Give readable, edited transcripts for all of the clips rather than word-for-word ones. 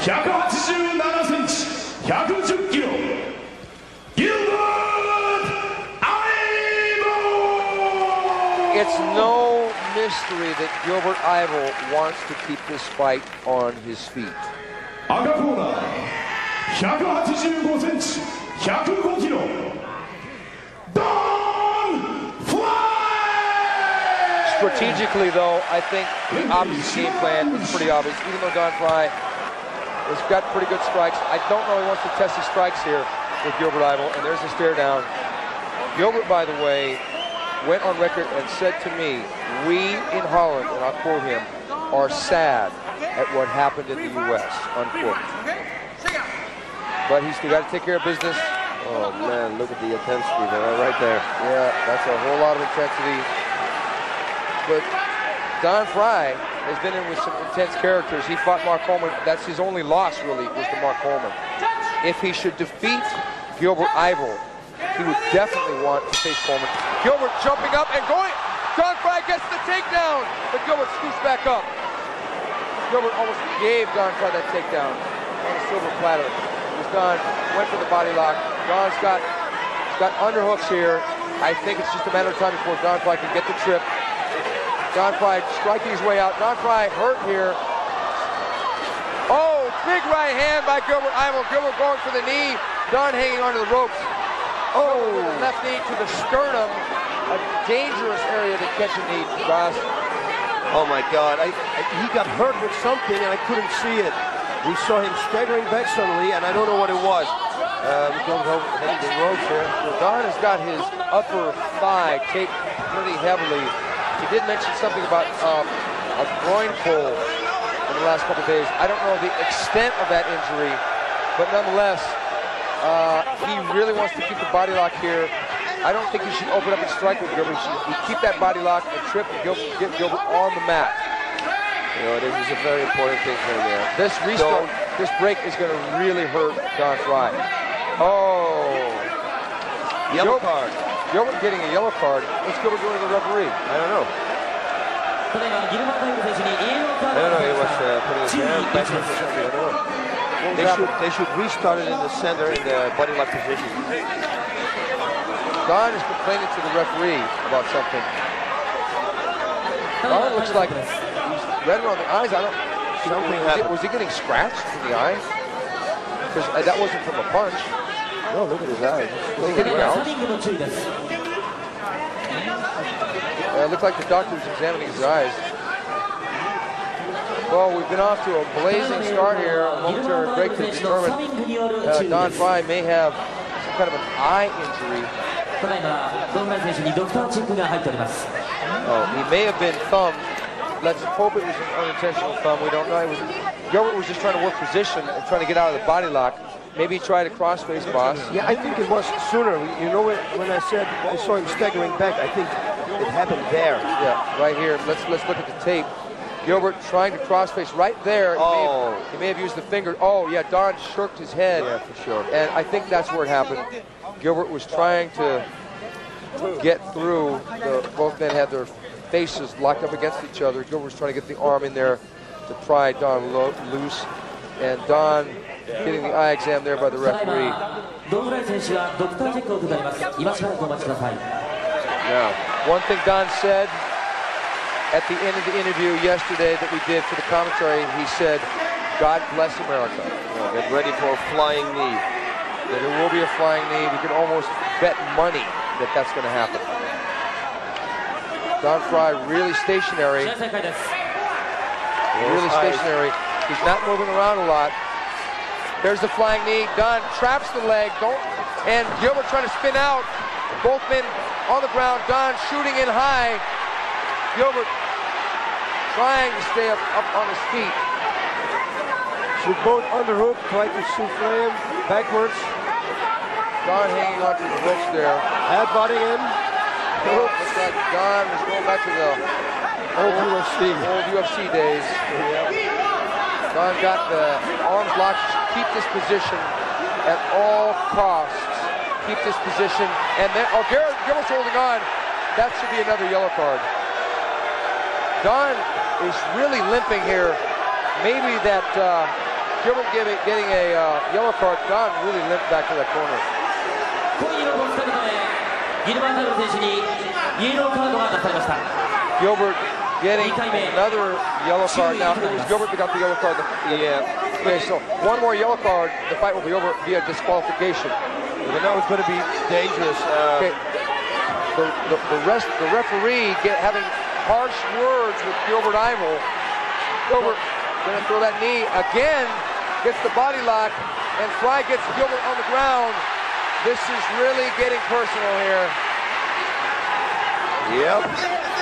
187センチ、110キロ、Gilbert Yvel! It's no mystery that Gilbert Yvel wants to keep this fight on his feet. 赤コーナー、185センチ、105キロ、Strategically, though, I think the obvious game plan is pretty obvious. Even though Don Frye has got pretty good strikes, I don't know he wants to test his strikes here with Gilbert Yvel. And there's the stare down. Gilbert, by the way, went on record and said to me, "We in Holland," and I'll quote him, "are sad at what happened in the U.S." Unquote. But he's still got to take care of business. Oh man, look at the intensity there, right there. Yeah, that's a whole lot of intensity. But Don Frye has been in with some intense characters. He fought Mark Coleman. That's his only loss, really, was to Mark Coleman. If he should defeat Gilbert Yvel, he would definitely want to face Coleman. Gilbert jumping up and going. Don Frye gets the takedown, but Gilbert scoots back up. Gilbert almost gave Don Frye that takedown on a silver platter. It was Don, went for the body lock. Don's got underhooks here. I think it's just a matter of time before Don Frye can get the trip. Don Frye striking his way out. Don Frye hurt here. Oh, big right hand by Gilbert Yvel. Gilbert going for the knee. Don hanging onto the ropes. Oh, left knee to the sternum. A dangerous area to catch a knee, Ross. Oh my God, he got hurt with something and I couldn't see it. We saw him staggering back suddenly and I don't know what it was. We're going over the ropes here. Well, Don has got his upper thigh taped pretty heavily. He did mention something about a groin pull in the last couple of days. I don't know the extent of that injury, but nonetheless, he really wants to keep the body lock here. I don't think he should open up and strike with Gilbert. He should keep that body lock and trip and get Gilbert on the mat. You know, this is a very important thing for him there. This restart, this break is going to really hurt Don Frye. Oh. Yellow card. Gilbert getting a yellow card. What's Gilbert doing to the referee? I don't know. I don't know, he was putting his hand back or something, I don't know. They should restart it in the center in the body lock position. Don is complaining to the referee about something. Don looks like he's red around the eyes. I don't. Something happened. Was he getting scratched in the eye? Because that wasn't from a punch. No, look at his eyes. Was he getting out? It looked like the doctor was examining his eyes. Well, we've been off to a blazing start here. A momentary break to determine Don Frye may have some kind of an eye injury. Oh, he may have been thumbed. Let's hope it was an unintentional thumb. We don't know. Gilbert was just trying to work position and trying to get out of the body lock. Maybe he tried a crossface, boss. Yeah, I think it was sooner. You know, when I said I saw him staggering back, I think it happened there. Yeah, right here. Let's look at the tape. Gilbert trying to crossface right there. Oh. He may have used the finger. Oh, yeah, Don shirked his head. Yeah, for sure. And I think that's where it happened. Gilbert was trying to get through. Both men had their faces locked up against each other. Gilbert was trying to get the arm in there to pry Don loose. And Don getting the eye exam there by the referee. Now, one thing Don said at the end of the interview yesterday that we did for the commentary, he said, "God bless America." Get ready for a flying knee. There will be a flying knee. We can almost bet money that that's going to happen. Don Frye really stationary. Really stationary. He's not moving around a lot. There's the flying knee. Don traps the leg. And Gilbert trying to spin out. Both men on the ground. Don shooting in high. Gilbert trying to stay up on his feet. Should both underhook, try to souffle him backwards. Don hanging onto the ropes there. Headbutting him. Looks like Don is going back to the old UFC days. Don got the arms locked. Keep this position at all costs. Keep this position. And then, oh, Gilbert's holding on. That should be another yellow card. Don is really limping here. Maybe that Gilbert getting a yellow card. Don really limped back to that corner. Gilbert getting another yellow card. Now, it was Gilbert that got the yellow card. Yeah. Okay, so one more yellow card. The fight will be over via disqualification. But now it's going to be dangerous. Okay. The referee having harsh words with Gilbert Yvel. Gilbert going to throw that knee again, gets the body lock, and Frye gets Gilbert on the ground. This is really getting personal here. Yep.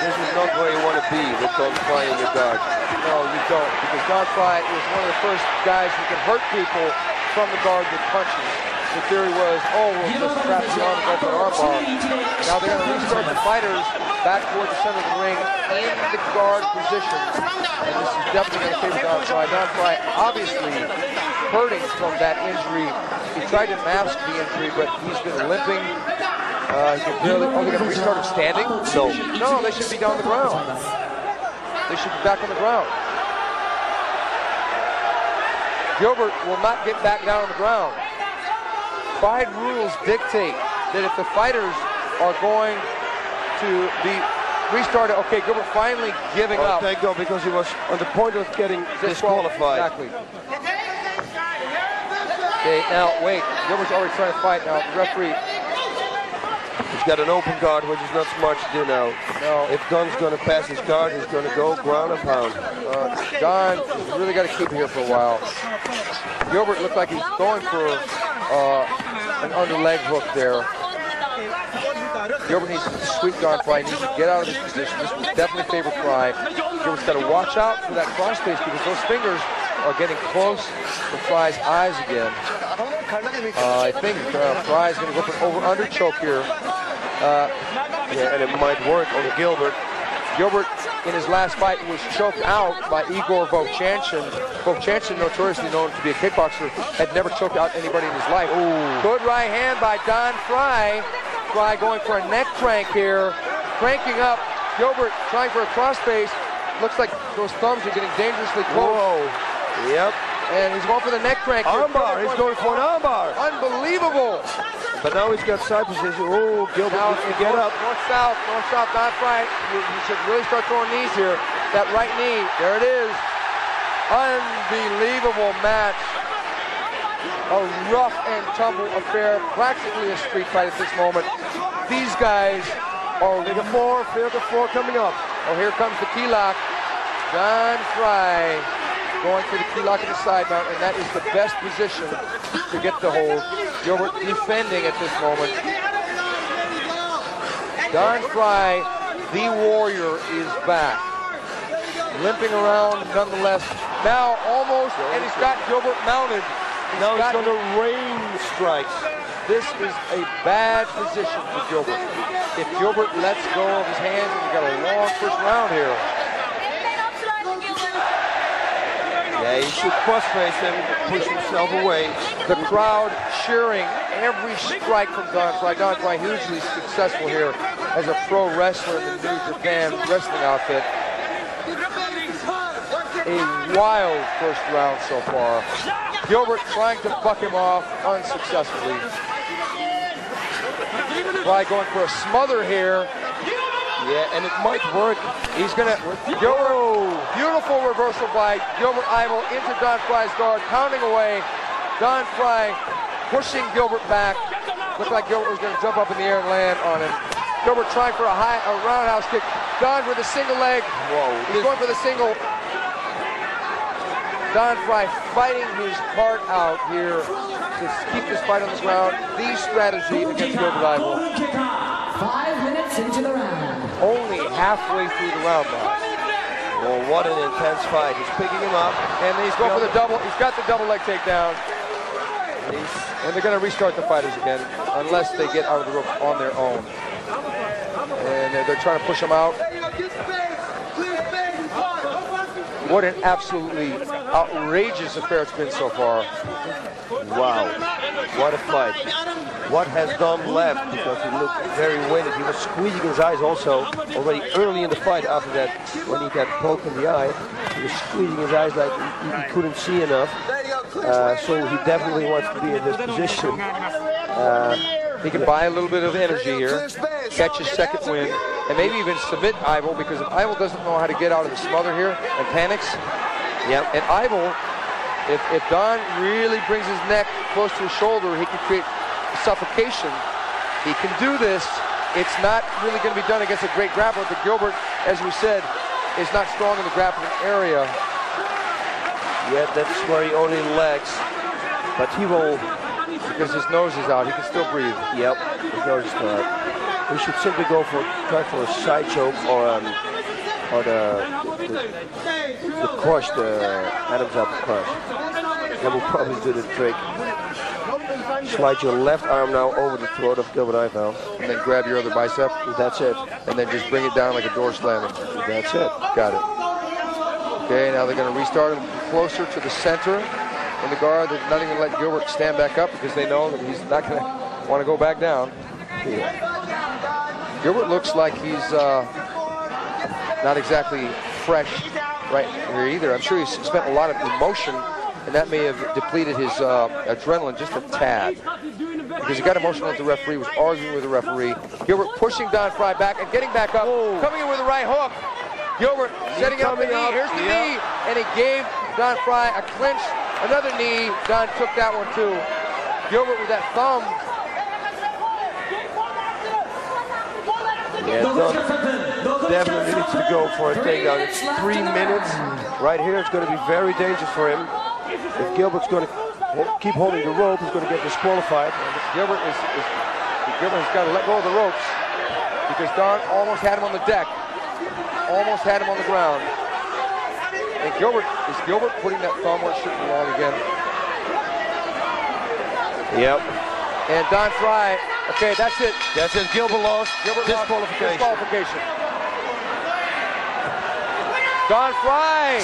This is not where you want to be with Don Frye in your guard. No, you don't, because Don Frye is one of the first guys who can hurt people from the guard with punches. The theory was, oh, we'll just trap the arm and go for an arm bar. Now they're going to restart the fighters back toward the center of the ring in the guard position. And this is definitely going to favor Don Frye. Don Frye obviously hurting from that injury. He tried to mask the injury, but he's been limping. He can barely, are they going to restart him standing? No, they should be down on the ground. They should be back on the ground. Gilbert will not get back down on the ground. Fight rules dictate that if the fighters are going to be restarted, okay, Gilbert finally giving up. Thank God, because he was on the point of getting disqualified. Exactly. Okay, now wait, Gilbert's already trying to fight now. The referee. He's got an open guard, which is not smart to do now. No. If Don's going to pass his guard, he's going to go ground and pound. Don really got to keep it here for a while. Gilbert looked like he's going for an under leg hook there. Gilbert needs to sweep Don Frye, needs to get out of this position. This would definitely favor Frye. Gilbert's got to watch out for that cross face because those fingers are getting close to Frye's eyes again. I think Frye's going to go for an over-under choke here. Yeah, and it might work on Gilbert. Gilbert, in his last fight, was choked out by Igor Vovchanchin. Vovchanchin, notoriously known to be a kickboxer, had never choked out anybody in his life. Ooh. Good right hand by Don Frye. Frye going for a neck crank here. Cranking up. Gilbert trying for a crossface. Looks like those thumbs are getting dangerously close. Whoa. Yep. And he's going for the neck crank. Armbar. He's going for an armbar. Unbelievable. But now he's got side position. Oh, Gilbert needs to get up. North-south, Don Frye. You should really start throwing knees here. That right knee, there it is. Unbelievable match. A rough and tumble affair, practically a street fight at this moment. These guys are figure four coming up. Oh, here comes the key lock. Don Frye going for the key lock in the side mount, and that is the best position to get the hold. Gilbert defending at this moment. Don Frye, the warrior, is back. Limping around nonetheless. Now almost, and he's got Gilbert mounted. Now he's going to rain strikes. This is a bad position for Gilbert. If Gilbert lets go of his hands, he's got a long first round here. Yeah, he should cross-face him, push himself away. The crowd cheering every strike from Don Frye. Don Frye hugely successful here as a pro wrestler in the New Japan wrestling outfit. A wild first round so far. Gilbert trying to buck him off unsuccessfully. Frye going for a smother here. Yeah, and it might work. He's gonna, beautiful reversal by Gilbert Yvel into Don Frye's guard, pounding away. Don Frye pushing Gilbert back. Looked like Gilbert was gonna jump up in the air and land on him. Gilbert trying for a roundhouse kick. Don with a single leg. Whoa. He's going for the single. Don Frye fighting his heart out here to keep this fight on the ground. The strategy against Gilbert Yvel. 5 minutes into the round. Only halfway through the round now. Well, what an intense fight. He's picking him up. And he's going for the double. He's got the double leg takedown. And they're going to restart the fighters again unless they get out of the rope on their own. And they're trying to push him out. What an absolutely outrageous affair it's been so far. Wow, what a fight. What has Don left? Because he looked very winded. He was squeezing his eyes also already early in the fight after that, when he got poked in the eye. He was squeezing his eyes like he couldn't see enough. So he definitely wants to be in this position. He can buy a little bit of energy here, catch his second win, and maybe even submit Yvel, because if Yvel doesn't know how to get out of the smother here and panics, and Yvel, if Don really brings his neck close to his shoulder, he can create suffocation. He can do this. It's not really going to be done against a great grappler, but Gilbert, as we said, is not strong in the grappling area. Yeah, that's where he only legs, but he will, because his nose is out, he can still breathe. Yep, his nose is out. He should simply try for a side choke or the crush, the Adam's apple crush. That will probably do the trick. Slide your left arm now over the throat of Gilbert Yvel. And then grab your other bicep. That's it. And then just bring it down like a door slamming. That's it. Got it. Okay, now they're going to restart him closer to the center in the guard. They're not even going to let Gilbert stand back up because they know that he's not going to want to go back down. Yeah. Gilbert looks like he's not exactly fresh right here either. I'm sure he's spent a lot of emotion, and that may have depleted his adrenaline just a tad. Because he got emotional at the referee, was arguing with the referee. Gilbert pushing Don Frye back and getting back up, coming in with the right hook. Gilbert setting up the knee, here's the knee, and he gave Don Frye a clinch, another knee. Don took that one too. Gilbert with that thumb. Yeah, Don definitely needs to go for a takedown. It's 3 minutes. Right here, it's going to be very dangerous for him. If Gilbert's going to keep holding the rope, he's going to get disqualified. Gilbert has got to let go of the ropes because Don almost had him on the deck. Almost had him on the ground. And is Gilbert putting that thumb where it shouldn't belong again? Yep. And Don Frye, okay, that's it. That's it, Gilbert lost. Disqualification. Disqualification. Don Frye,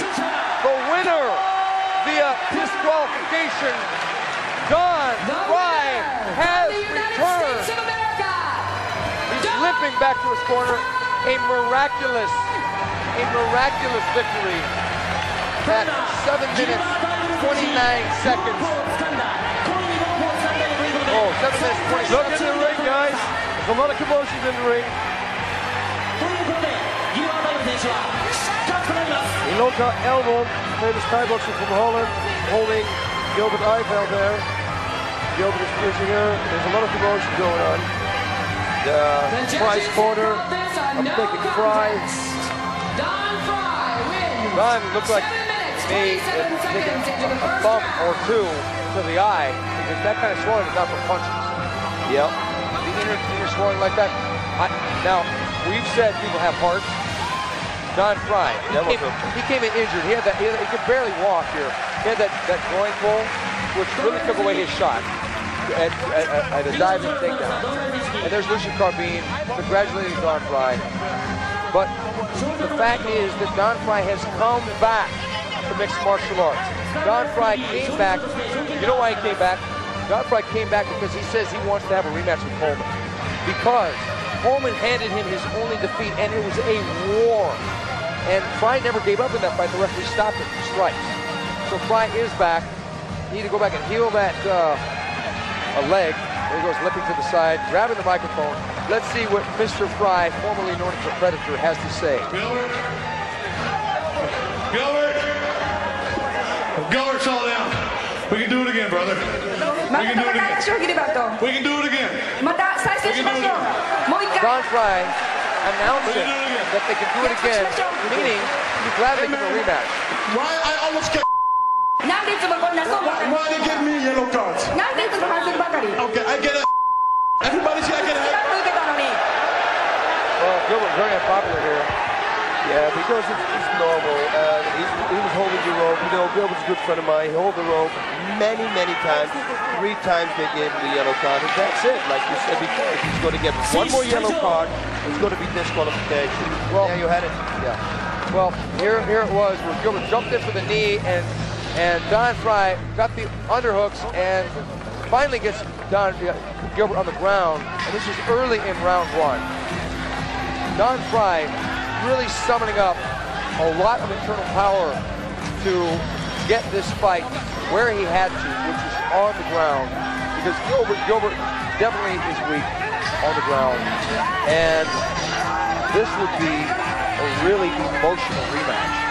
the winner via disqualification. Don Frye has returned. He's limping back to his corner. A miraculous victory at 7 minutes, 29 seconds. Oh, 7 minutes, 20 seconds. Look at the ring, guys. There's a lot of commotion in the ring. Ilonka Elmond, famous Thai boxer from Holland, holding Gilbert Yvel there. Gilbert is prisoner. There's a lot of commotion going on. The Frye's corner. I'm taking Frye. Don looked like me taking a bump or two to the eye, because that kind of swelling is not for punches. Yep. The inner swelling like that. Now, we've said people have hearts. Don Frye, he came in injured. He could barely walk here. He had that groin pull, which really took away his shot at a diving takedown. And there's Lucian Carbine congratulating Don Frye. But the fact is that Don Frye has come back to mixed martial arts. Don Frye came back. You know why he came back? Don Frye came back because he says he wants to have a rematch with Coleman. Because Coleman handed him his only defeat, and it was a war. And Frye never gave up in that fight. The referee stopped it for strikes. So Frye is back. Need to go back and heal that a leg. There he goes, limping to the side, grabbing the microphone. Let's see what Mr. Frye, formerly known as the Predator, has to say. Gilbert's all down. We can do it again, brother. We can do it again. We can do it again. Don Frye announcing that they can do it again, meaning he's glad they give him a rematch. Why I almost get why they give me yellow cards? Okay, I get it. Everybody see I get it. Well, Gilbert's very unpopular here. Yeah, because it's normal. He was holding the rope. You know, Gilbert's a good friend of mine. He held the rope many times. 3 times they gave him the yellow card, and that's it. Like you said before, if he's going to get one more yellow card, it's going to be disqualification. Well, there you had it. Yeah. Well, here it was where Gilbert jumped in for the knee, and Don Frye got the underhooks and finally gets Gilbert on the ground. And this is early in round 1. Don Frye really summoning up a lot of internal power to get this fight where he had to, which was on the ground, because Gilbert definitely is weak on the ground, and this would be a really emotional rematch.